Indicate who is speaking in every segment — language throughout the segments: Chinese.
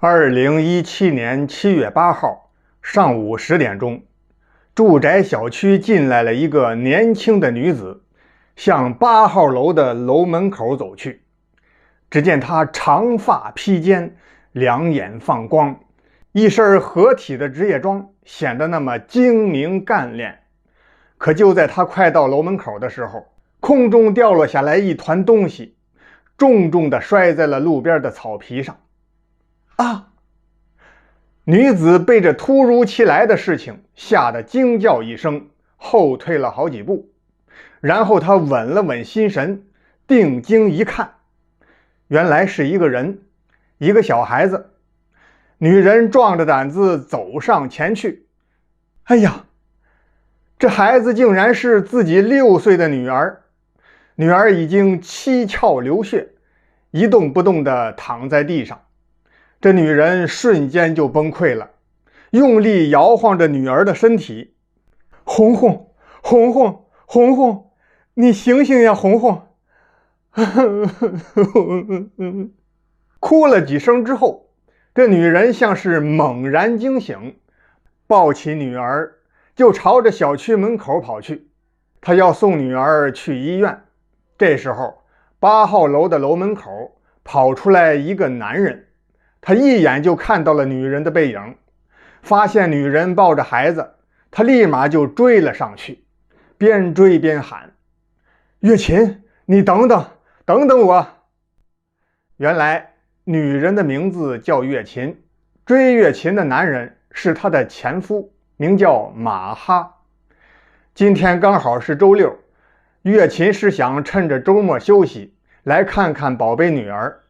Speaker 1: 2017年7月8号上午10点钟，住宅小区进来了一个年轻的女子，向8号楼的楼门口走去。只见她长发披肩，两眼放光，一身合体的职业装，显得那么精明干练。可就在她快到楼门口的时候，空中掉落下来一团东西，重重地摔在了路边的草皮上。啊！女子被这突如其来的事情吓得惊叫一声，后退了好几步。然后她稳了稳心神，定睛一看，原来是一个人，一个小孩子。女人壮着胆子走上前去。哎呀，这孩子竟然是自己6岁的女儿。女儿已经七窍流血，一动不动地躺在地上。这女人瞬间就崩溃了，用力摇晃着女儿的身体。红红，红红，红红，你醒醒呀，红红！哭了几声之后，这女人像是猛然惊醒，抱起女儿就朝着小区门口跑去。她要送女儿去医院。这时候8号楼的楼门口跑出来一个男人，他一眼就看到了女人的背影，发现女人抱着孩子，他立马就追了上去，边追边喊：月琴，你等等，等等我！原来女人的名字叫月琴，追月琴的男人是她的前夫，名叫马哈。今天刚好是周六，月琴是想趁着周末休息来看看宝贝女儿，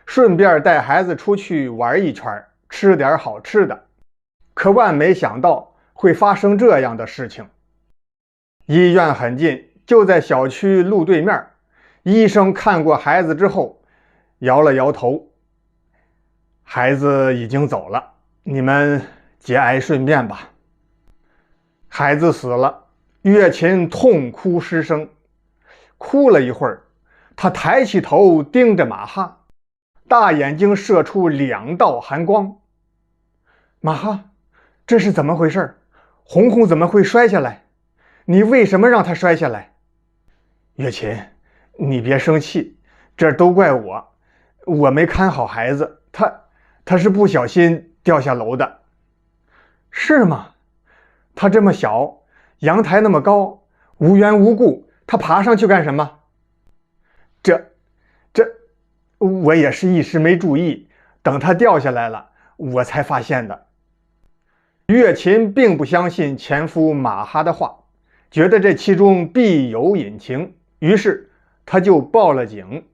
Speaker 1: 顺便带孩子出去玩一圈，吃点好吃的。可万没想到会发生这样的事情。医院很近，就在小区路对面。医生看过孩子之后摇了摇头，孩子已经走了，你们节哀顺变吧。孩子死了，月琴痛哭失声。哭了一会儿，他抬起头盯着马哈，大眼睛射出2道寒光。马哈，这是怎么回事？红红怎么会摔下来？你为什么让她摔下来？月琴，你别生气，这都怪我没看好孩子，他是不小心掉下楼的。是吗？他这么小，阳台那么高，无缘无故他爬上去干什么？我也是一时没注意，等他掉下来了，我才发现的。月琴并不相信前夫马哈的话，觉得这其中必有隐情，于是他就报了警。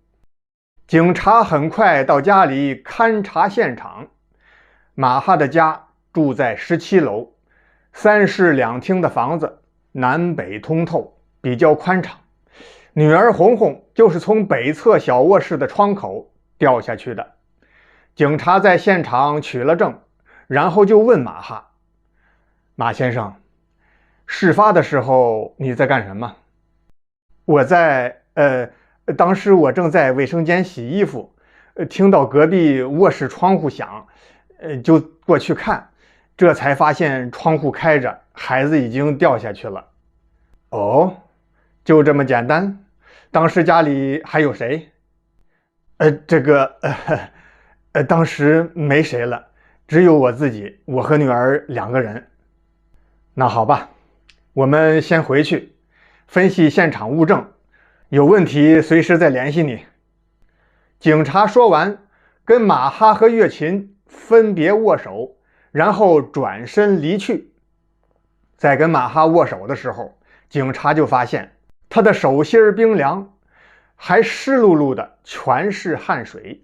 Speaker 1: 警察很快到家里勘察现场。马哈的家住在17楼，3室2厅的房子，南北通透，比较宽敞。女儿红红就是从北侧小卧室的窗口掉下去的。警察在现场取了证，然后就问马哈：马先生，事发的时候你在干什么？我在当时我正在卫生间洗衣服，听到隔壁卧室窗户响，就过去看，这才发现窗户开着，孩子已经掉下去了。哦，就这么简单？当时家里还有谁？当时没谁了，只有我自己，我和女儿2个人。那好吧，我们先回去分析现场物证，有问题随时再联系你。警察说完，跟马哈和月琴分别握手，然后转身离去。在跟马哈握手的时候，警察就发现他的手心冰凉，还湿漉漉的，全是汗水，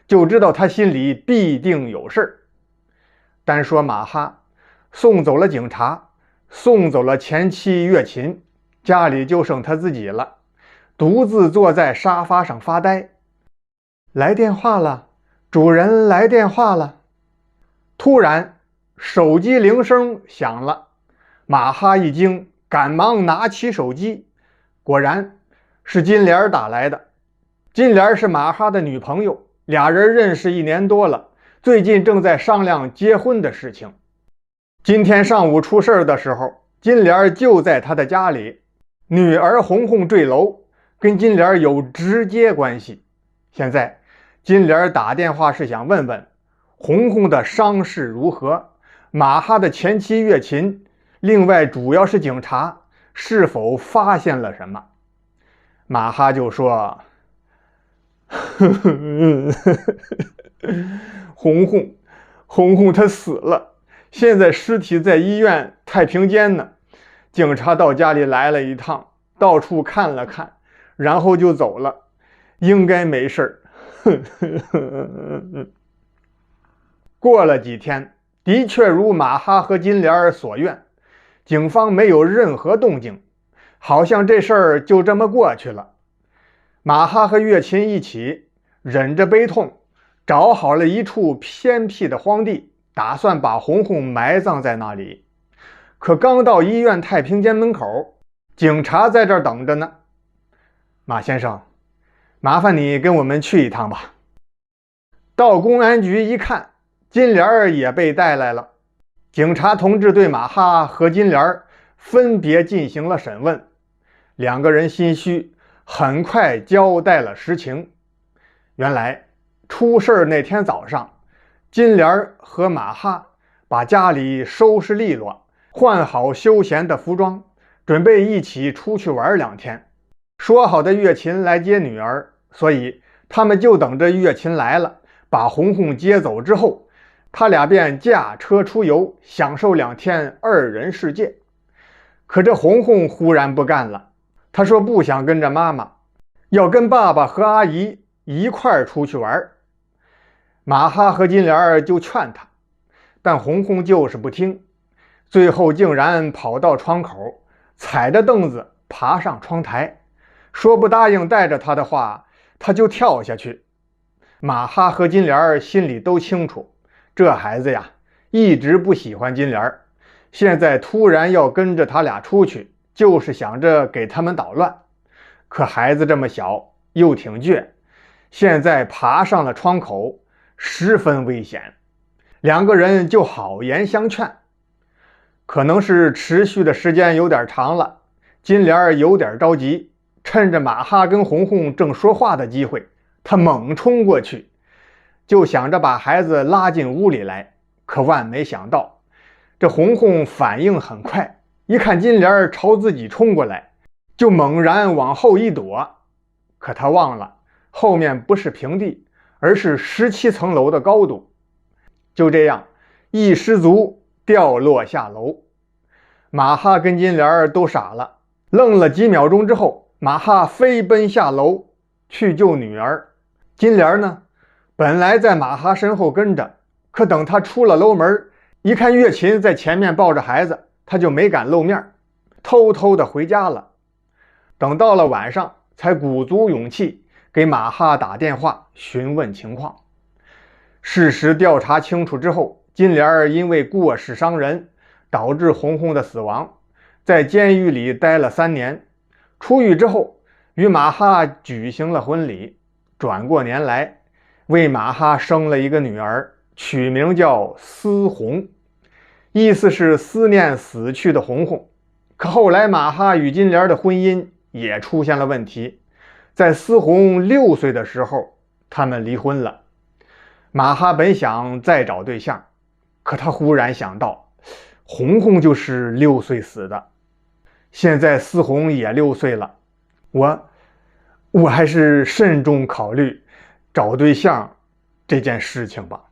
Speaker 1: 就知道他心里必定有事儿。单说马哈送走了警察，送走了前妻月琴，家里就剩他自己了，独自坐在沙发上发呆。来电话了，主人来电话了。突然手机铃声响了，马哈一惊，赶忙拿起手机，果然是金莲打来的。金莲是马哈的女朋友，俩人认识1年多了，最近正在商量结婚的事情。今天上午出事的时候，金莲就在他的家里，女儿红红坠楼，跟金莲有直接关系。现在金莲打电话是想问问红红的伤势如何，马哈的前妻月琴，另外主要是警察是否发现了什么。马哈就说红红她死了，现在尸体在医院太平间呢，警察到家里来了一趟，到处看了看，然后就走了，应该没事儿。过了几天，的确如马哈和金莲所愿，警方没有任何动静，好像这事儿就这么过去了。马哈和月琴一起忍着悲痛，找好了一处偏僻的荒地，打算把红红埋葬在那里。可刚到医院太平间门口，警察在这儿等着呢。马先生，麻烦你跟我们去一趟吧。到公安局一看，金莲也被带来了。警察同志对马哈和金莲分别进行了审问，两个人心虚，很快交代了实情。原来出事那天早上，金莲和马哈把家里收拾利落，换好休闲的服装，准备一起出去玩2天。说好的月琴来接女儿，所以他们就等着月琴来了，把红红接走之后，他俩便驾车出游，享受2天二人世界。可这红红忽然不干了，她说不想跟着妈妈，要跟爸爸和阿姨一块儿出去玩。马哈和金莲就劝她，但红红就是不听，最后竟然跑到窗口，踩着凳子爬上窗台，说不答应带着她的话，她就跳下去。马哈和金莲心里都清楚，这孩子呀，一直不喜欢金莲，现在突然要跟着他俩出去，就是想着给他们捣乱。可孩子这么小，又挺倔，现在爬上了窗口，十分危险。两个人就好言相劝，可能是持续的时间有点长了，金莲有点着急，趁着马哈跟红红正说话的机会，他猛冲过去，就想着把孩子拉进屋里来。可万没想到，这红红反应很快，一看金莲朝自己冲过来，就猛然往后一躲。可他忘了后面不是平地，而是17层楼的高度。就这样一失足掉落下楼。马哈跟金莲都傻了，愣了几秒钟之后，马哈飞奔下楼去救女儿。金莲呢，本来在马哈身后跟着，可等他出了楼门，一看月琴在前面抱着孩子，他就没敢露面，偷偷的回家了。等到了晚上，才鼓足勇气给马哈打电话询问情况。事实调查清楚之后，金莲因为过失伤人，导致红红的死亡，在监狱里待了3年。出狱之后，与马哈举行了婚礼。转过年来，为马哈生了一个女儿，取名叫思红，意思是思念死去的红红。可后来马哈与金莲的婚姻也出现了问题，在思红6岁的时候，他们离婚了。马哈本想再找对象，可他忽然想到，红红就是6岁死的，现在思红也6岁了，我还是慎重考虑找对象这件事情吧。